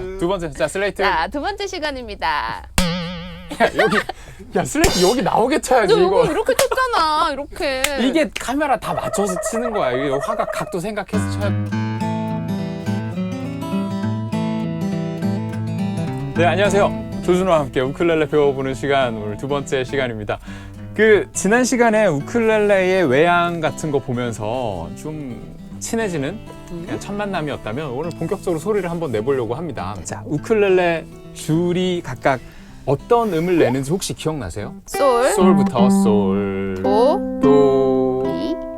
자, 두 번째. 자, 슬레이트. 자, 두 번째 시간입니다. 야, 슬레이트 여기 나오게 쳐야지, 근데 이거. 여기 이렇게 쳤잖아. 이렇게. 이게 카메라 다 맞춰서 치는 거야. 이게 화각 각도 생각해서 쳐야. 네, 안녕하세요. 조준호와 함께 우쿨렐레 배워보는 시간, 오늘 두 번째 시간입니다. 지난 시간에 우쿨렐레의 외양 같은 거 보면서 좀 친해지는 그냥 첫 만남이었다면 오늘 본격적으로 소리를 한번 내보려고 합니다. 자, 우쿨렐레 줄이 각각 어떤 음을 내는지 혹시 기억나세요? 솔, 솔부터 솔, 도,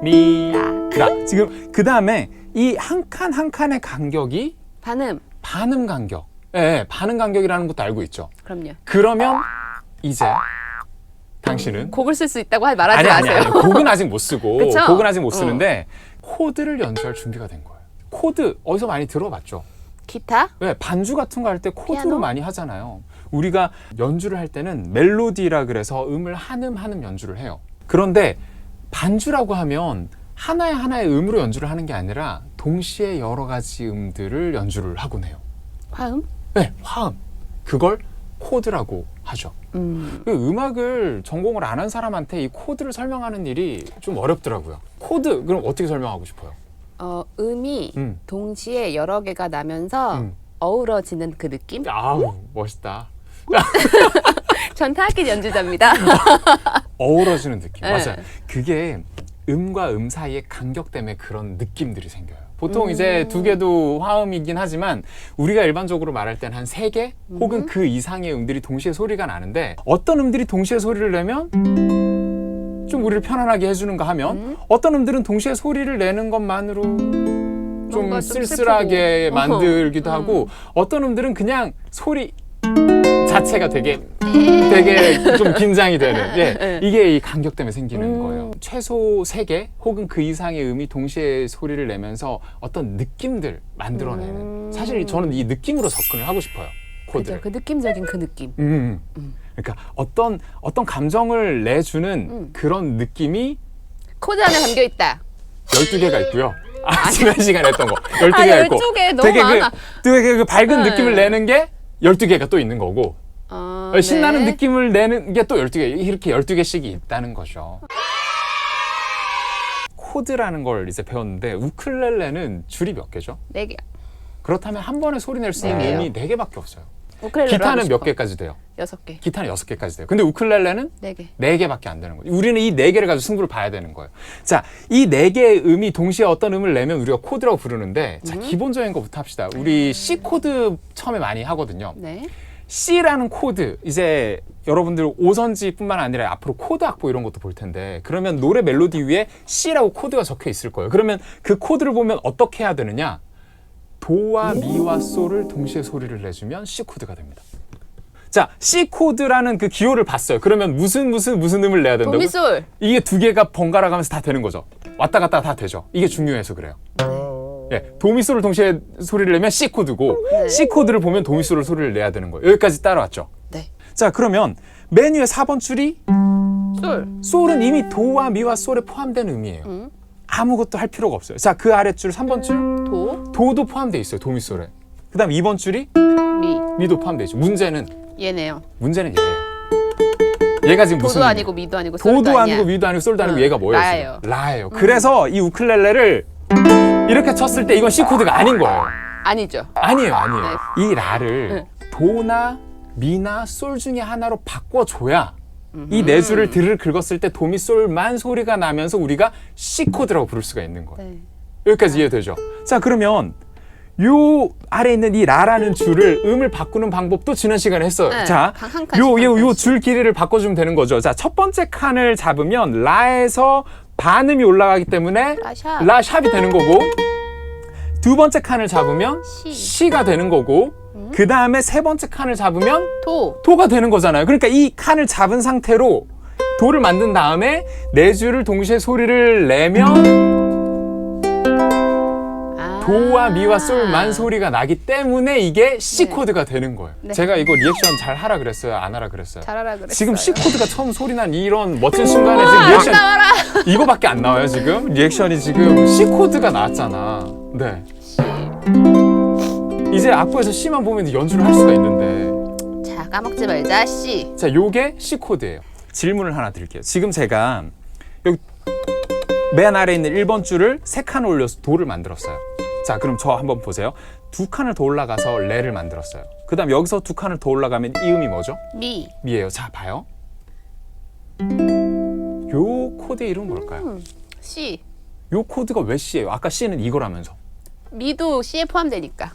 미, 라. 라. 지금 그 다음에 이 한 칸 한 칸의 간격이 반음. 반음 간격. 예, 반음 간격이라는 것도 알고 있죠. 그럼요. 그러면 이제 당신은 곡을 쓸 수 있다고 말하지 마세요. 아니. 곡은 아직 못 쓰고 그쵸? 곡은 아직 못 쓰는데 코드를 연주할 준비가 된 거예요. 코드 어디서 많이 들어봤죠? 기타? 왜 반주 같은 거 할 때 코드로 피아노? 많이 하잖아요. 우리가 연주를 할 때는 멜로디라 그래서 음을 한음 연주를 해요. 그런데 반주라고 하면 하나의 음으로 연주를 하는 게 아니라 동시에 여러 가지 음들을 연주를 하곤 해요. 화음? 네, 화음. 그걸 코드라고 하죠. 음악을 전공을 안 한 사람한테 이 코드를 설명하는 일이 좀 어렵더라고요. 코드, 그럼 어떻게 설명하고 싶어요? 음이 동시에 여러 개가 나면서 어우러지는 그 느낌? 아우, 멋있다. 전 타악기 연주자입니다. 어우러지는 느낌. 네. 맞아요. 그게 음과 음 사이의 간격 때문에 그런 느낌들이 생겨요. 보통 이제 두 개도 화음이긴 하지만 우리가 일반적으로 말할 때는 한 세 개 혹은 그 이상의 음들이 동시에 소리가 나는데 어떤 음들이 동시에 소리를 내면 좀 우리를 편안하게 해주는가 하면 어떤 음들은 동시에 소리를 내는 것만으로 좀 좀 쓸쓸하게 슬프고. 만들기도 하고 어떤 음들은 그냥 소리 자체가 되게 좀 긴장이 되는 이게 이 간격 때문에 생기는 거예요. 최소 3개 혹은 그 이상의 음이 동시에 소리를 내면서 어떤 느낌들 만들어내는 사실 저는 이 느낌으로 접근을 하고 싶어요. 코드를. 그죠, 그 느낌적인 그 느낌. 그러니까 어떤 감정을 내주는 그런 느낌이 코드 안에 담겨 있다. 12개가 있고요. 지난 시간에 했던 거 12개가 있고 12개 너무 되게 많아. 되게 그 밝은 네. 느낌을 내는 게 12개가 또 있는 거고 신나는 네. 느낌을 내는 게 또 12개, 이렇게 12개씩이 있다는 거죠. 코드라는 걸 이제 배웠는데 우쿨렐레는 줄이 몇 개죠? 4개. 그렇다면 한 번에 소리 낼 수 있는 네 개요. 음이 4개밖에 없어요. 우쿨렐레로 기타는 하고 몇 싶어. 개까지 돼요? 6개. 기타는 6개까지 돼요. 근데 우쿨렐레는 4개. 4개밖에 안 되는 거죠. 우리는 이 4개를 가지고 승부를 봐야 되는 거예요. 자, 이 4개의 음이 동시에 어떤 음을 내면 우리가 코드라고 부르는데 자, 기본적인 것부터 합시다. 우리 C 코드 처음에 많이 하거든요. 네. C라는 코드, 이제 여러분들 오선지뿐만 아니라 앞으로 코드 악보 이런 것도 볼 텐데 그러면 노래 멜로디 위에 C라고 코드가 적혀 있을 거예요. 그러면 그 코드를 보면 어떻게 해야 되느냐? 도와 미와 솔을 동시에 소리를 내주면 C 코드가 됩니다. 자, C 코드라는 그 기호를 봤어요. 그러면 무슨 음을 내야 된다고? 도미솔. 이게 두 개가 번갈아 가면서 다 되는 거죠. 왔다 갔다 다 되죠. 이게 중요해서 그래요. 예, 도미솔을 동시에 소리를 내면 C 코드고 C 코드를 보면 도미솔을 소리를 내야 되는 거예요. 여기까지 따라왔죠. 네. 자, 그러면 맨 위에 4번 줄이 솔. 솔은 이미 도와 미와 솔에 포함된 음이에요. 아무것도 할 필요가 없어요. 자, 그 아랫줄 3번 줄 도. 도도 포함되어 있어요. 도미솔에. 그 다음 2번 줄이 미. 미도 포함되어 있죠. 문제는 얘네요. 얘가 지금 무슨 도도 음이에요? 아니고 미도 아니고 솔도 도도 아니야. 아니고 미도 아니고 솔도 아니고 얘가 뭐예요? 라예요. 지금? 라예요. 그래서 이 우쿨렐레를 이렇게 쳤을 때 이건 C 코드가 아닌 거예요. 아니죠. 아니에요. 네. 이 라를 도나 미나 솔 중에 하나로 바꿔줘야 이 네 줄을 들을 긁었을 때 도미 솔만 소리가 나면서 우리가 C 코드라고 부를 수가 있는 거예요. 네. 여기까지 이해되죠? 자, 그러면 요 아래 있는 이 라라는 줄을 음을 바꾸는 방법도 지난 시간에 했어요. 네, 자, 한 칸씩, 한 요 칸씩. 줄 길이를 바꿔주면 되는 거죠. 자, 첫 번째 칸을 잡으면 라에서 반음이 올라가기 때문에 라샵. 라 샵이 되는 거고 두 번째 칸을 잡으면 시. C가 되는 거고 그 다음에 세 번째 칸을 잡으면 도. 도가 되는 거잖아요. 그러니까 이 칸을 잡은 상태로 도를 만든 다음에 네 줄을 동시에 소리를 내면 도와 미와 솔만 소리가 나기 때문에 이게 C 코드가 되는 거예요. 네. 제가 이거 리액션 잘 하라 그랬어요? 안 하라 그랬어요? 잘하라 그랬어요. 지금 C 코드가 처음 소리 난 이런 멋진 순간에 지금 리액션 나와라. 이거밖에 안 나와요 지금? 리액션이 지금 C 코드가 나왔잖아. 네. 이제 악보에서 C만 보면 연주를 할 수가 있는데. 자, 까먹지 말자. C. 자, 요게 C 코드예요. 질문을 하나 드릴게요. 지금 제가 여기 맨 아래에 있는 1번 줄을 3칸 올려서 도를 만들었어요. 자, 그럼 저 한번 보세요. 2칸을 더 올라가서 레를 만들었어요. 그 다음 여기서 2칸을 더 올라가면 이 음이 뭐죠? 미. 미예요. 자, 봐요. 요 코드의 이름은 뭘까요? C. 요 코드가 왜 C예요? 아까 C는 이거라면서. 미도 C에 포함되니까.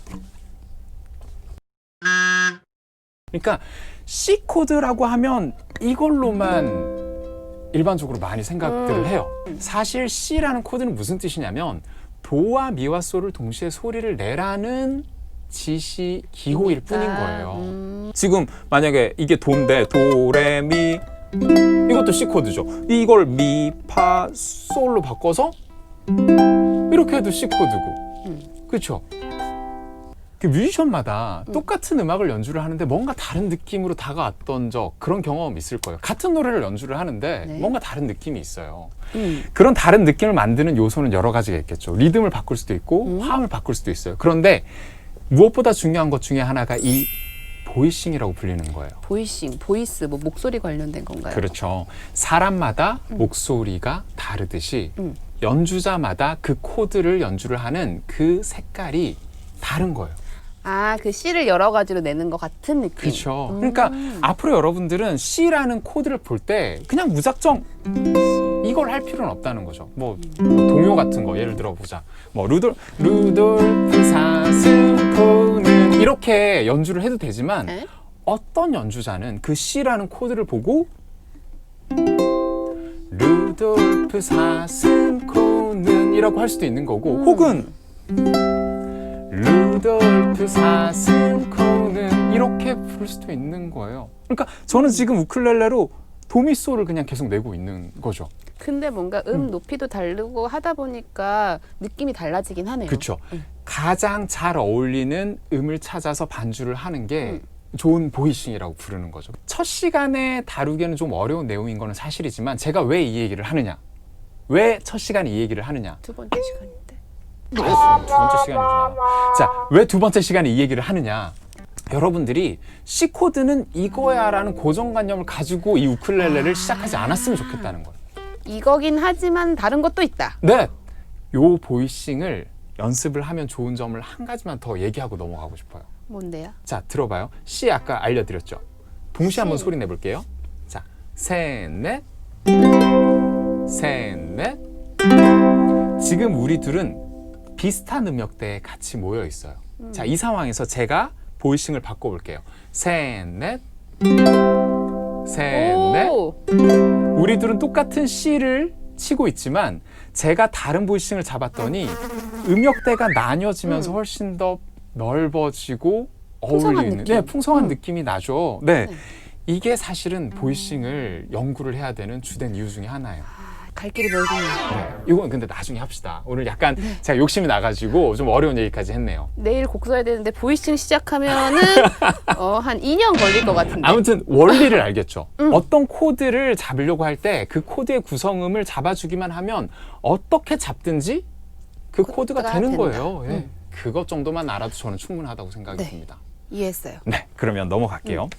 그러니까 C 코드라고 하면 이걸로만 일반적으로 많이 생각들을 해요. 사실 C라는 코드는 무슨 뜻이냐면 도와 미와 솔을 동시에 소리를 내라는 지시 기호일 뿐인 거예요. 지금 만약에 이게 도인데 도, 레, 미 이것도 C 코드죠. 이걸 미, 파, 솔로 바꿔서 이렇게 해도 C 코드고. 그렇죠? 그 뮤지션마다 똑같은 음악을 연주를 하는데 뭔가 다른 느낌으로 다가왔던 적 그런 경험 있을 거예요. 같은 노래를 연주를 하는데 네. 뭔가 다른 느낌이 있어요. 그런 다른 느낌을 만드는 요소는 여러 가지가 있겠죠. 리듬을 바꿀 수도 있고 화음을 바꿀 수도 있어요. 그런데 무엇보다 중요한 것 중에 하나가 이 보이싱이라고 불리는 거예요. 보이싱, 보이스, 뭐 목소리 관련된 건가요? 그렇죠. 사람마다 목소리가 다르듯이 연주자마다 그 코드를 연주를 하는 그 색깔이 다른 거예요. 아, 그 C를 여러 가지로 내는 것 같은 느낌. 그렇죠. 그러니까 앞으로 여러분들은 C라는 코드를 볼 때 그냥 무작정 이걸 할 필요는 없다는 거죠. 뭐 동요 같은 거 예를 들어 보자. 뭐 루돌프 사슴코는 이렇게 연주를 해도 되지만 네? 어떤 연주자는 그 C라는 코드를 보고 루돌프 사슴코는 이라고 할 수도 있는 거고 혹은 루돌프 사슴코는 이렇게 부를 수도 있는 거예요. 그러니까 저는 지금 우쿨렐레로 도미솔을 그냥 계속 내고 있는 거죠. 근데 뭔가 높이도 다르고 하다 보니까 느낌이 달라지긴 하네요. 그렇죠. 가장 잘 어울리는 음을 찾아서 반주를 하는 게 좋은 보이싱이라고 부르는 거죠. 첫 시간에 다루기에는 좀 어려운 내용인 거는 사실이지만 제가 왜 이 얘기를 하느냐? 왜 첫 시간에 이 얘기를 하느냐? 두 번째 시간인데. 두 번째 시간이구나. 자, 왜 두 번째 시간에 이 얘기를 하느냐? 여러분들이 C 코드는 이거야라는 고정관념을 가지고 이 우쿨렐레를 시작하지 않았으면 좋겠다는 거예요. 이거긴 하지만 다른 것도 있다. 네, 요 보이싱을 연습을 하면 좋은 점을 한 가지만 더 얘기하고 넘어가고 싶어요. 뭔데요? 자, 들어봐요. C 아까 알려드렸죠. 동시에 한번 C. 소리 내볼게요. 자, 셋, 넷, 셋, 넷. 지금 우리 둘은 비슷한 음역대에 같이 모여 있어요. 자, 이 상황에서 제가 보이싱을 바꿔볼게요. 셋, 넷, 셋, 넷. 오! 우리 둘은 똑같은 C를 치고 있지만 제가 다른 보이싱을 잡았더니 음역대가 나뉘어지면서 훨씬 더 넓어지고 풍성한 어울리는 느낌. 네, 풍성한 느낌이 나죠. 네. 이게 사실은 보이싱을 연구를 해야 되는 주된 이유 중에 하나예요. 갈 길이 멀군요. 네. 이건 근데 나중에 합시다. 오늘 약간 제가 욕심이 나가지고 좀 어려운 얘기까지 했네요. 내일 곡 써야 되는데 보이싱 시작하면은 한 2년 걸릴 것 같은데. 아무튼 원리를 알겠죠. 어떤 코드를 잡으려고 할 때 그 코드의 구성음을 잡아주기만 하면 어떻게 잡든지 그 코드가 되는 된다. 거예요. 예. 그것 정도만 알아도 저는 충분하다고 생각이 네. 듭니다. 이해했어요. 네, 그러면 넘어갈게요.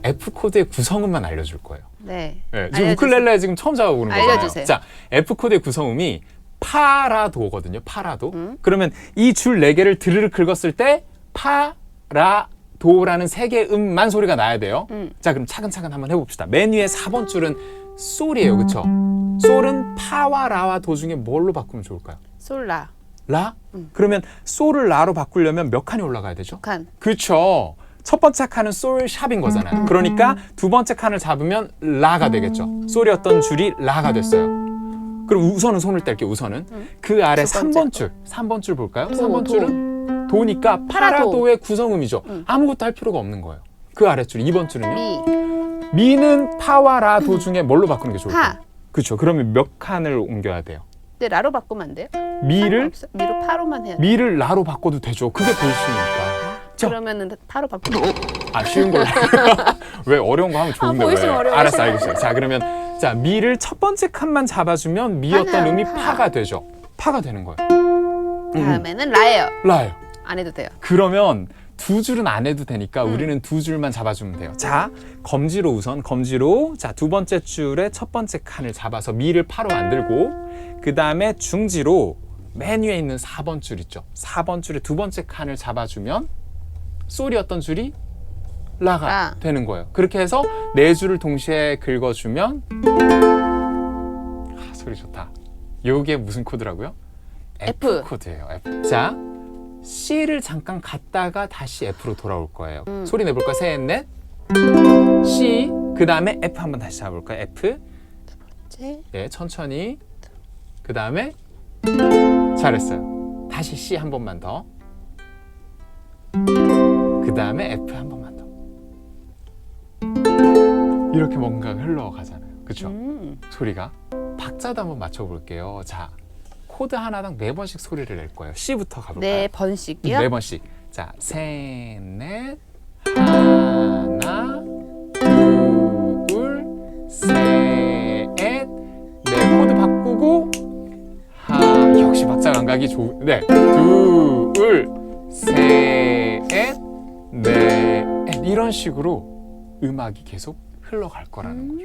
F 코드의 구성음만 알려줄 거예요. 네. 네, 지금 우쿨렐레 지금 처음 잡아보는 거잖아요. 알려주세요. 자, F 코드의 구성음이 파라도거든요. 파라도. 그러면 이 줄 4개를 드르르 긁었을 때 파라도라는 3개의 음만 소리가 나야 돼요. 자, 그럼 차근차근 한번 해봅시다. 맨 위에 4번 줄은 솔이에요. 그렇죠? 솔은 파와 라와 도 중에 뭘로 바꾸면 좋을까요? 솔라. 라? 그러면 솔을 라로 바꾸려면 몇 칸이 올라가야 되죠? 칸. 그렇죠. 첫 번째 칸은 솔 샵인 거잖아요. 그러니까 두 번째 칸을 잡으면 라가 되겠죠. 솔이었던 줄이 라가 됐어요. 그럼 우선은 손을 뗄게요. 우선은 그 아래 두 번째 3번 줄 볼까요? 도, 3번 줄은 도니까 파라도. 파라도의 구성음이죠. 아무것도 할 필요가 없는 거예요. 그 아래 줄 2번 줄은요? 미. 미는 파와 라 도 중에 뭘로 바꾸는 게 좋을까요? 파. 그렇죠. 그러면 몇 칸을 옮겨야 돼요? 근데 라로 바꾸면 안 돼요? 미를 상관없어요. 미로 파로만 해야 돼. 미를 라로 바꿔도 되죠. 그게 보이시니까. 자, 그러면은 파로 바꾸면 아, 쉬운 걸로. 왜 어려운 거 하면 좋은데 보이시면 왜? 어려워. 알았어, 알겠어요. 자, 그러면 자, 미를 첫 번째 칸만 잡아주면 미였던 파는 음이 파. 파가 되죠. 파가 되는 거예요. 다음에는 라예요. 라예요. 안 해도 돼요. 그러면 두 줄은 안 해도 되니까 우리는 두 줄만 잡아주면 돼요. 자, 검지로 자, 두 번째 줄에 첫 번째 칸을 잡아서 미를 파로 만들고 그 다음에 중지로 맨 위에 있는 4번 줄 있죠. 4번 줄에 두 번째 칸을 잡아주면 솔이었던 줄이 라가 되는 거예요. 그렇게 해서 네 줄을 동시에 긁어주면 소리 좋다. 요게 무슨 코드라고요? F 코드예요. F. 자, C를 잠깐 갔다가 다시 F로 돌아올 거예요. 소리 내볼까? 셋, 넷. C. 그 다음에 F 한번 다시 잡아볼까요? F. 네, 천천히. 그 다음에 잘했어요. 다시 C 한 번만 더. 그 다음에 F 한 번만 더. 이렇게 뭔가 흘러가잖아요. 그렇죠? 소리가. 박자도 한번 맞춰볼게요. 자, 코드 하나당 4번씩 소리를 낼 거예요. C부터 가볼까요? 4번씩이요? 4번씩. 자, 셋, 넷, 하나, 둘, 셋, 넷. 코드 바꾸고 역시 박자 감각이 네, 둘, 셋, 넷. 이런 식으로 음악이 계속 흘러갈 거라는 거죠.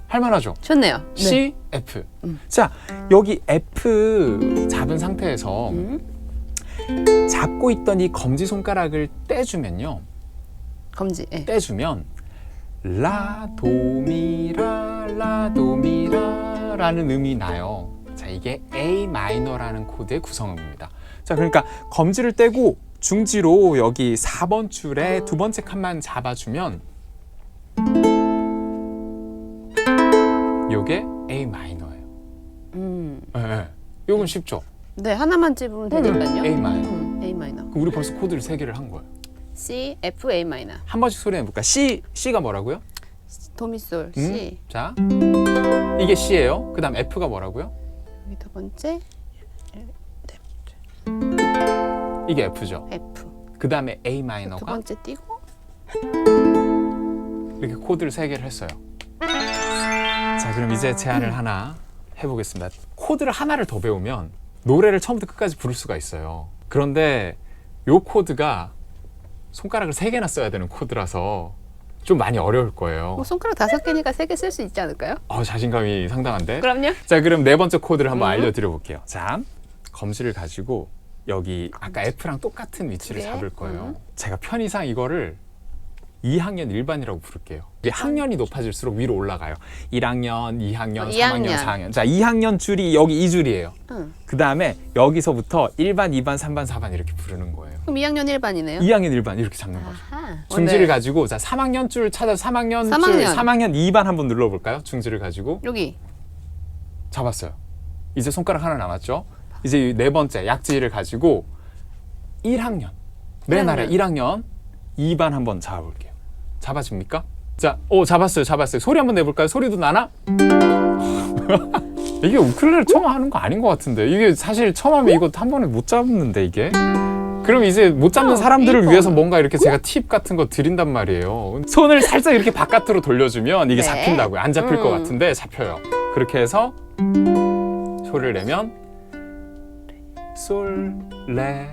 할만하죠? 좋네요. C, F. 자, 여기 F 잡은 상태에서 잡고 있던 이 검지 손가락을 떼주면요. 검지. 네. 떼주면 라, 도, 미, 라, 도, 미, 라는 음이 나요. 자, 이게 A 마이너라는 코드의 구성음입니다. 자, 그러니까 검지를 떼고 중지로 여기 4번 줄에 두 번째 칸만 잡아주면 요게 A 마이너예요. 네, 요건 쉽죠? 네, 하나만 집으면 되니까요. A 마이너. A 마이너. 그럼 우리 벌써 코드를 3개를 한 거예요. C, F, A 마이너. 한 번씩 소리 내볼까? C가 뭐라고요? 도미솔 C. 자, 이게 C예요. 그 다음 F가 뭐라고요? 여기 두 번째. 이게 F죠. F. 그 다음에 A 두 마이너가 번째 띄고. 이렇게 코드를 3개를 했어요. 자, 그럼 이제 제안을 하나 해보겠습니다. 코드를 하나를 더 배우면 노래를 처음부터 끝까지 부를 수가 있어요. 그런데 요 코드가 손가락을 3개나 써야 되는 코드라서 좀 많이 어려울 거예요. 뭐 손가락 5개니까 3개 쓸 수 있지 않을까요? 자신감이 상당한데? 그럼요. 자, 그럼 네 번째 코드를 한번 알려드려 볼게요. 자, 검지를 가지고 여기 아까 F랑 똑같은 위치를 그래? 잡을 거예요. 제가 편의상 이거를 2학년 일반이라고 부를게요. 이게 학년이 높아질수록 위로 올라가요. 1학년, 2학년, 3학년, 4학년. 자, 2학년 줄이 여기 이 줄이에요. 그 다음에 여기서부터 1반, 2반, 3반, 4반 이렇게 부르는 거예요. 그럼 2학년 1반이네요. 2학년 1반 이렇게 잡는 거죠. 아하. 중지를 가지고 자 3학년 줄 찾아서 3학년 줄 3학년 2반 한번 눌러볼까요? 중지를 가지고 여기 잡았어요. 이제 손가락 하나 남았죠. 이제 네 번째 약지를 가지고 1학년 맨 아래 1학년 2반 한번 잡아볼게요. 잡아집니까? 자, 잡았어요. 소리 한번 내볼까요? 소리도 나나? 이게 우쿨렐레 처음 하는 거 아닌 것 같은데 이게 사실 처음 하면 이거 한 번에 못 잡는데 이게 그럼 이제 못 잡는 사람들을 위해서 뭔가 이렇게 제가 팁 같은 거 드린단 말이에요. 손을 살짝 이렇게 바깥으로 돌려주면 이게 잡힌다고요. 안 잡힐 것 같은데 잡혀요. 그렇게 해서 소리를 내면 솔, 레,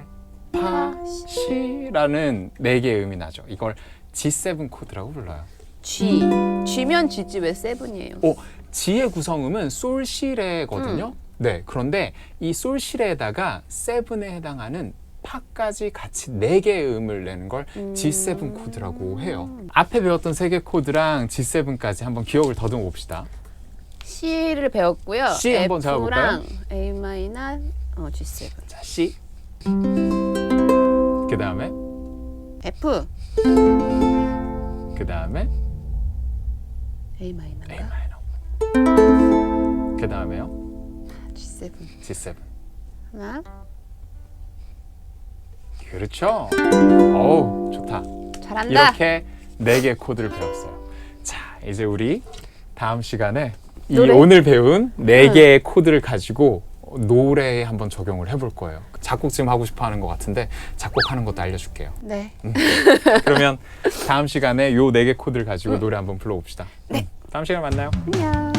파, 시라는 4개의 음이 나죠. 이걸 G7 코드라고 불러요. G면 G지 왜 7이에요? G의 구성음은 솔시레거든요. 네, 그런데 이 솔시레에다가 7에 해당하는 파까지 같이 4개의 음을 내는 걸 G7 코드라고 해요. 앞에 배웠던 3개 코드랑 G7까지 한번 기억을 더듬어 봅시다. C를 배웠고요. C 한번 잡아볼까요? F랑 A 마이너, G7. 자, C. 그 다음에 F, 그 다음에 A 마이너가 A 마이너. 그 다음에요 G7. G7. 하나. 그렇죠. 좋다. 잘한다. 이렇게 4개 코드를 배웠어요. 자, 이제 우리 다음 시간에 이 노래? 오늘 배운 4개의 코드를 가지고 노래에 한번 적용을 해볼 거예요. 작곡 지금 하고 싶어 하는 것 같은데 작곡하는 것도 알려줄게요. 네. 그러면 다음 시간에 요 4개 코드를 가지고 노래 한번 불러봅시다. 다음 시간에 만나요. 안녕.